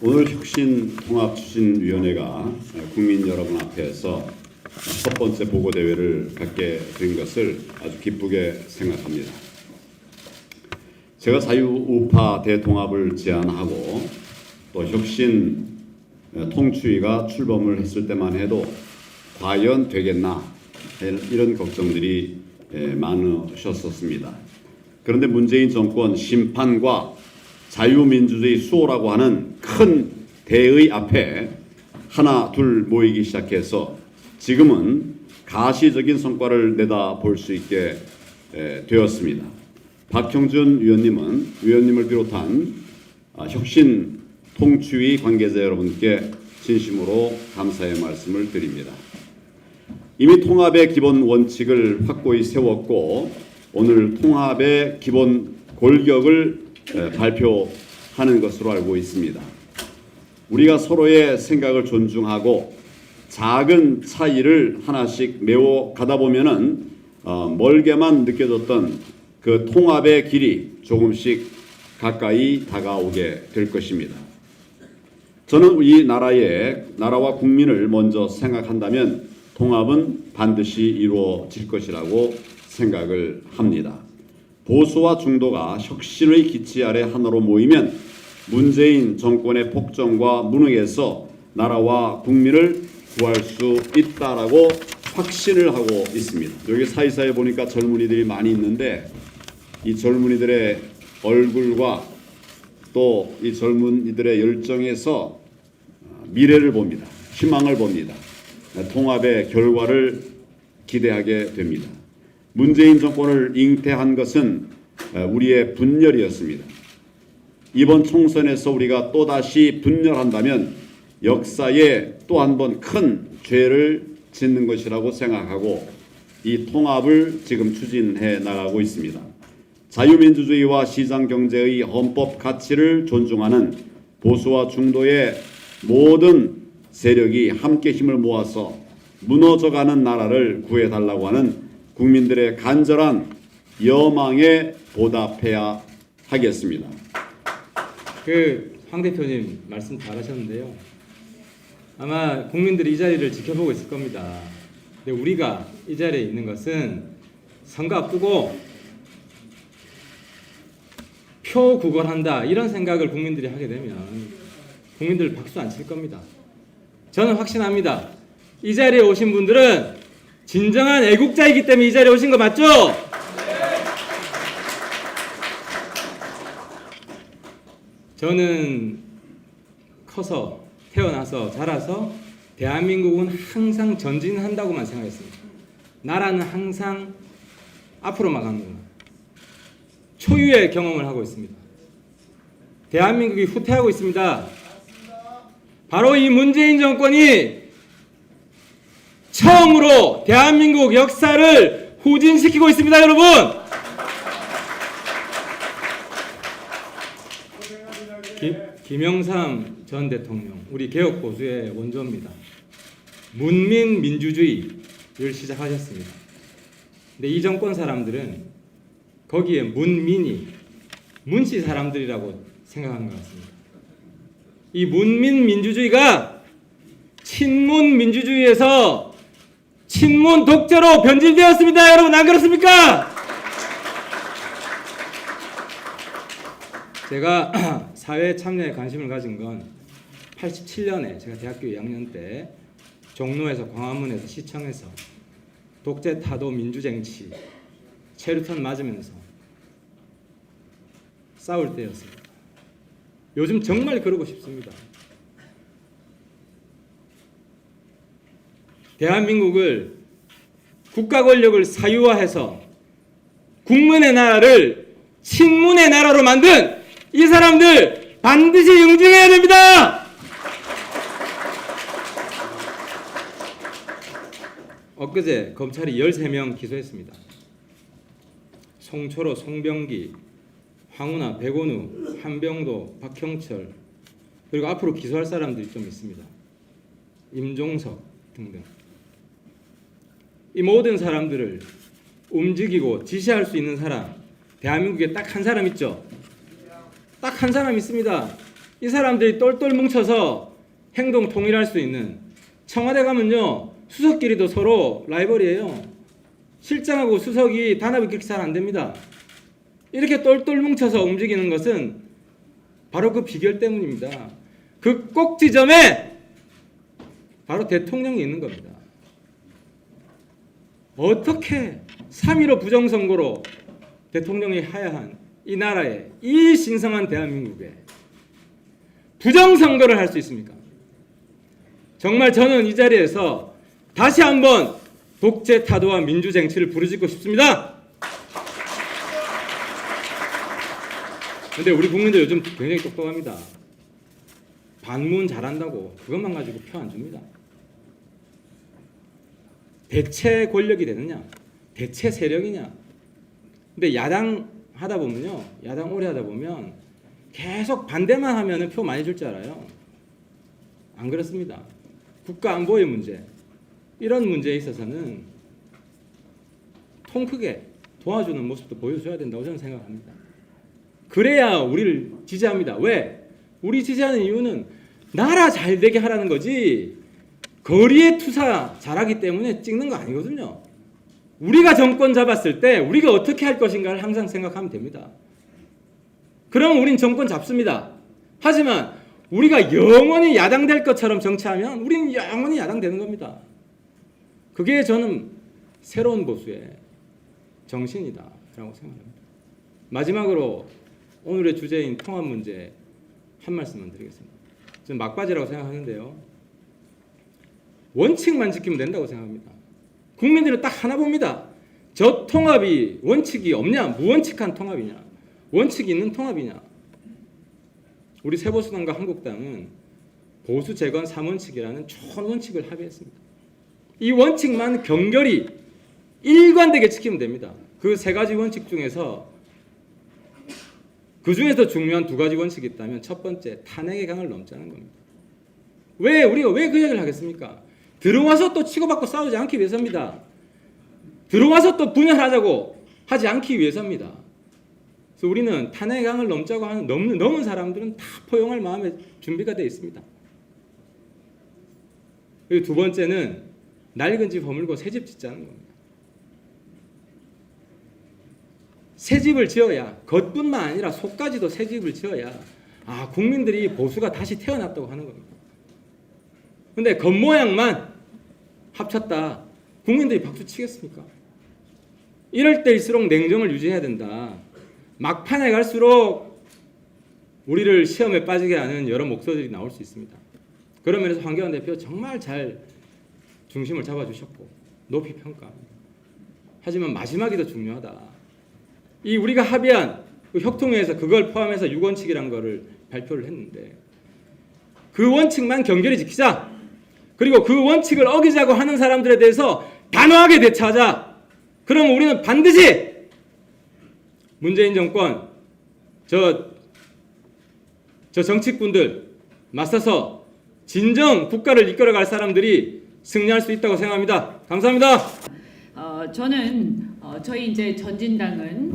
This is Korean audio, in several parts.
오늘 혁신통합추진위원회가 국민 여러분 앞에서 첫 번째 보고대회를 갖게 된 것을 아주 기쁘게 생각합니다. 제가 자유우파 대통합을 제안하고 또 혁신 통추위가 출범을 했을 때만 해도 과연 되겠나 이런 걱정들이 많으셨었습니다. 그런데 문재인 정권 심판과 자유민주주의 수호라고 하는 큰 대의 앞에 하나 둘 모이기 시작해서 지금은 가시적인 성과를 내다볼 수 있게 되었습니다. 박형준 위원님을 비롯한 혁신 통추위 관계자 여러분께 진심으로 감사의 말씀을 드립니다. 이미 통합의 기본 원칙을 확고히 세웠고 오늘 통합의 기본 골격을 발표하는 것으로 알고 있습니다. 우리가 서로의 생각을 존중하고 작은 차이를 하나씩 메워 가다 보면은 멀게만 느껴졌던 그 통합의 길이 조금씩 가까이 다가오게 될 것입니다. 저는 이 나라와 국민을 먼저 생각한다면 통합은 반드시 이루어질 것이라고 생각을 합니다. 보수와 중도가 혁신의 기치 아래 하나로 모이면 문재인 정권의 폭정과 무능에서 나라와 국민을 구할 수 있다라고 확신을 하고 있습니다. 여기 사이사이 보니까 젊은이들이 많이 있는데 이 젊은이들의 얼굴과 또 이 젊은이들의 열정에서 미래를 봅니다. 희망을 봅니다. 통합의 결과를 기대하게 됩니다. 문재인 정권을 잉태한 것은 우리의 분열이었습니다. 이번 총선에서 우리가 또다시 분열한다면 역사에 또 한 번 큰 죄를 짓는 것이라고 생각하고 이 통합을 지금 추진해 나가고 있습니다. 자유민주주의와 시장경제의 헌법 가치를 존중하는 보수와 중도의 모든 세력이 함께 힘을 모아서 무너져가는 나라를 구해달라고 하는 국민들의 간절한 여망에 보답해야 하겠습니다. 황 대표님 말씀 잘하셨는데요. 아마 국민들이 이 자리를 지켜보고 있을 겁니다. 근데 우리가 이 자리에 있는 것은 선거 앞두고 표 구걸한다 이런 생각을 국민들이 하게 되면 국민들 박수 안 칠 겁니다. 저는 확신합니다. 이 자리에 오신 분들은 진정한 애국자이기 때문에 이 자리에 오신 거 맞죠? 저는 커서 태어나서 자라서 대한민국은 항상 전진한다고만 생각했습니다. 나라는 항상 앞으로만 가는구나. 초유의 경험을 하고 있습니다. 대한민국이 후퇴하고 있습니다. 바로 이 문재인 정권이 처음으로 대한민국 역사를 후진시키고 있습니다, 여러분. 김영삼 전 대통령, 우리 개혁 보수의 원조입니다. 문민 민주주의를 시작하셨습니다. 근데 이 정권 사람들은 거기에 문민이 문씨 사람들이라고 생각하는 것 같습니다. 이 문민 민주주의가 친문 민주주의에서 친문 독재로 변질되었습니다. 여러분 안 그렇습니까? 제가 사회 참여에 관심을 가진 건 87년에 제가 대학교 2학년 때 종로에서 광화문에서 시청에서 독재 타도 민주쟁취 체류탄 맞으면서 싸울 때였습니다. 요즘 정말 그러고 싶습니다. 대한민국을 국가 권력을 사유화해서 국민의 나라를 친문의 나라로 만든 이 사람들 반드시 응징해야 됩니다. 엊그제 검찰이 13명 기소했습니다. 송철호, 송병기, 황운하, 백원우, 한병도, 박형철 그리고 앞으로 기소할 사람들이 좀 있습니다. 임종석 등등. 이 모든 사람들을 움직이고 지시할 수 있는 사람 대한민국에 딱 한 사람 있죠. 딱 한 사람 있습니다. 이 사람들이 똘똘 뭉쳐서 행동 통일할 수 있는, 청와대 가면요 수석끼리도 서로 라이벌이에요. 실장하고 수석이 단합이 그렇게 잘 안 됩니다. 이렇게 똘똘 뭉쳐서 움직이는 것은 바로 그 비결 때문입니다. 그 꼭 지점에 바로 대통령이 있는 겁니다. 어떻게 3.15 부정선거로 대통령이 하야한 이 나라에, 이 신성한 대한민국에 부정선거를 할 수 있습니까? 정말 저는 이 자리에서 다시 한번 독재 타도와 민주쟁취를 부르짖고 싶습니다. 근데 우리 국민들 요즘 굉장히 똑똑합니다. 반문 잘한다고 그것만 가지고 표 안 줍니다. 대체 권력이 되느냐, 대체 세력이냐. 근데 야당 하다 보면요, 야당 오래 하다 보면 계속 반대만 하면은 표 많이 줄 줄 알아요. 안 그렇습니다. 국가 안보의 문제, 이런 문제에 있어서는 통 크게 도와주는 모습도 보여줘야 된다고 저는 생각합니다. 그래야 우리를 지지합니다. 왜? 우리 지지하는 이유는 나라 잘 되게 하라는 거지 거리에 투사 잘하기 때문에 찍는 거 아니거든요. 우리가 정권 잡았을 때 우리가 어떻게 할 것인가를 항상 생각하면 됩니다. 그럼 우린 정권 잡습니다. 하지만 우리가 영원히 야당 될 것처럼 정치하면 우리는 영원히 야당 되는 겁니다. 그게 저는 새로운 보수의 정신이다라고 생각합니다. 마지막으로 오늘의 주제인 통합 문제 한 말씀만 드리겠습니다. 저는 막바지라고 생각하는데요. 원칙만 지키면 된다고 생각합니다. 국민들은 딱 하나 봅니다. 저 통합이 원칙이 없냐, 무원칙한 통합이냐, 원칙이 있는 통합이냐. 우리 세보수당과 한국당은 보수 재건 3원칙이라는 좋은 원칙을 합의했습니다. 이 원칙만 경결히 일관되게 지키면 됩니다. 그 세 가지 원칙 중에서 그 중에서 중요한 두 가지 원칙이 있다면 첫 번째, 탄핵의 강을 넘자는 겁니다. 우리가 왜 그 얘기를 하겠습니까? 들어와서 또 치고받고 싸우지 않기 위해서입니다. 들어와서 또 분열하자고 하지 않기 위해서입니다. 그래서 우리는 탄핵의 강을 넘자고 하는 넘은 사람들은 다 포용할 마음에 준비가 되어 있습니다. 그리고 두 번째는 낡은 집 허물고 새 집 짓자는 겁니다. 새 집을 지어야, 겉뿐만 아니라 속까지도 새 집을 지어야 국민들이 보수가 다시 태어났다고 하는 겁니다. 근데 겉모양만 합쳤다, 국민들이 박수 치겠습니까? 이럴 때일수록 냉정을 유지해야 된다. 막판에 갈수록 우리를 시험에 빠지게 하는 여러 목소리들이 나올 수 있습니다. 그런 면에서 황교안 대표 정말 잘 중심을 잡아주셨고 높이 평가합니다. 하지만 마지막이 더 중요하다. 이 우리가 합의한 그 협통회에서 그걸 포함해서 6원칙이란 거를 발표를 했는데 그 원칙만 경결히 지키자. 그리고 그 원칙을 어기자고 하는 사람들에 대해서 단호하게 대처하자. 그럼 우리는 반드시 문재인 정권 저 정치꾼들 맞서서 진정 국가를 이끌어갈 사람들이 승리할 수 있다고 생각합니다. 감사합니다. 저는 저희 이제 전진당은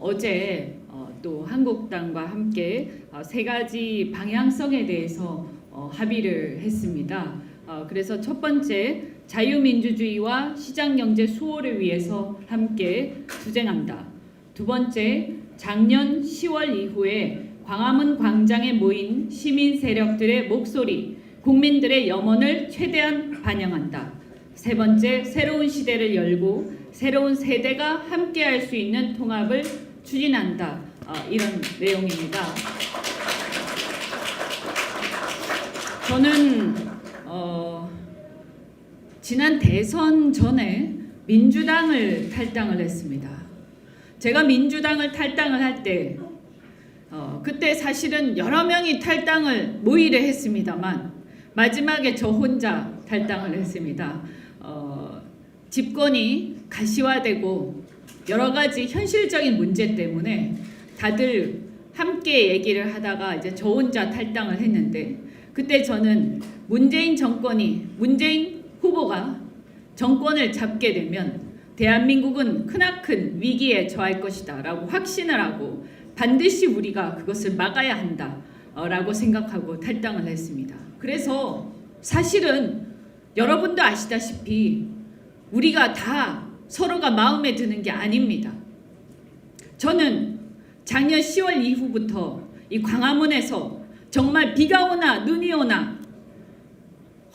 어제 또 한국당과 함께 세 가지 방향성에 대해서 합의를 했습니다. 그래서 첫 번째, 자유민주주의와 시장경제 수호를 위해서 함께 투쟁한다. 두 번째, 작년 10월 이후에 광화문 광장에 모인 시민 세력들의 목소리, 국민들의 염원을 최대한 반영한다. 세 번째, 새로운 시대를 열고 새로운 세대가 함께할 수 있는 통합을 추진한다. 이런 내용입니다. 저는 지난 대선 전에 민주당을 탈당을 했습니다. 제가 민주당을 탈당을 할 때 그때 사실은 여러 명이 탈당을 모의를 했습니다만 마지막에 저 혼자 탈당을 했습니다. 집권이 가시화되고 여러 가지 현실적인 문제 때문에 다들 함께 얘기를 하다가 이제 저 혼자 탈당을 했는데 그때 저는 문재인 후보가 정권을 잡게 되면 대한민국은 크나큰 위기에 처할 것이다 라고 확신을 하고 반드시 우리가 그것을 막아야 한다 라고 생각하고 탈당을 했습니다. 그래서 사실은 여러분도 아시다시피 우리가 다 서로가 마음에 드는 게 아닙니다. 저는 작년 10월 이후부터 이 광화문에서 정말 비가 오나 눈이 오나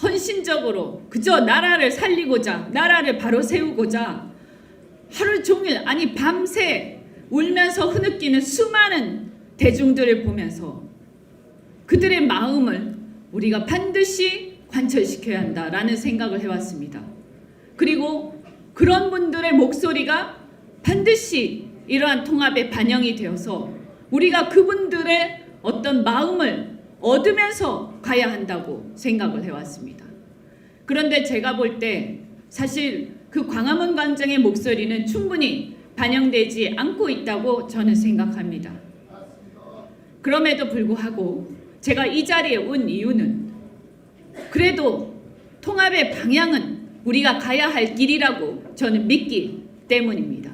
헌신적으로 그저 나라를 살리고자, 나라를 바로 세우고자 하루 종일, 아니 밤새 울면서 흐느끼는 수많은 대중들을 보면서 그들의 마음을 우리가 반드시 관철시켜야 한다라는 생각을 해왔습니다. 그리고 그런 분들의 목소리가 반드시 이러한 통합에 반영이 되어서 우리가 그분들의 어떤 마음을 얻으면서 가야 한다고 생각을 해왔습니다. 그런데 제가 볼 때 사실 그 광화문 광장의 목소리는 충분히 반영되지 않고 있다고 저는 생각합니다. 그럼에도 불구하고 제가 이 자리에 온 이유는 그래도 통합의 방향은 우리가 가야 할 길이라고 저는 믿기 때문입니다.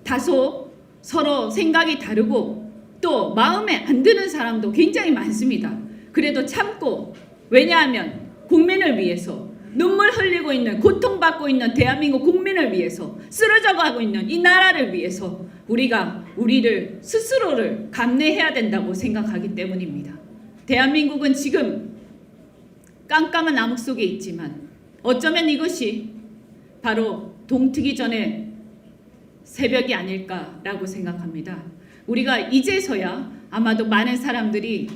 다소 서로 생각이 다르고 또 마음에 안 드는 사람도 굉장히 많습니다. 그래도 참고, 왜냐하면 국민을 위해서, 눈물 흘리고 있는, 고통받고 있는 대한민국 국민을 위해서, 쓰러져가고 있는 이 나라를 위해서 우리가 우리를 스스로를 감내해야 된다고 생각하기 때문입니다. 대한민국은 지금 깜깜한 암흑 속에 있지만 어쩌면 이것이 바로 동트기 전에 새벽이 아닐까라고 생각합니다. 우리가 이제서야 아마도 많은 사람들이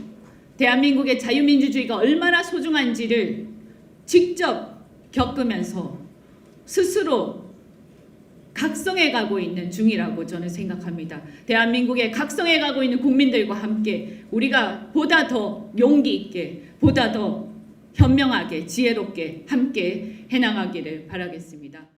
대한민국의 자유민주주의가 얼마나 소중한지를 직접 겪으면서 스스로 각성해 가고 있는 중이라고 저는 생각합니다. 대한민국의 각성해 가고 있는 국민들과 함께 우리가 보다 더 용기 있게, 보다 더 현명하게, 지혜롭게 함께 해나가기를 바라겠습니다.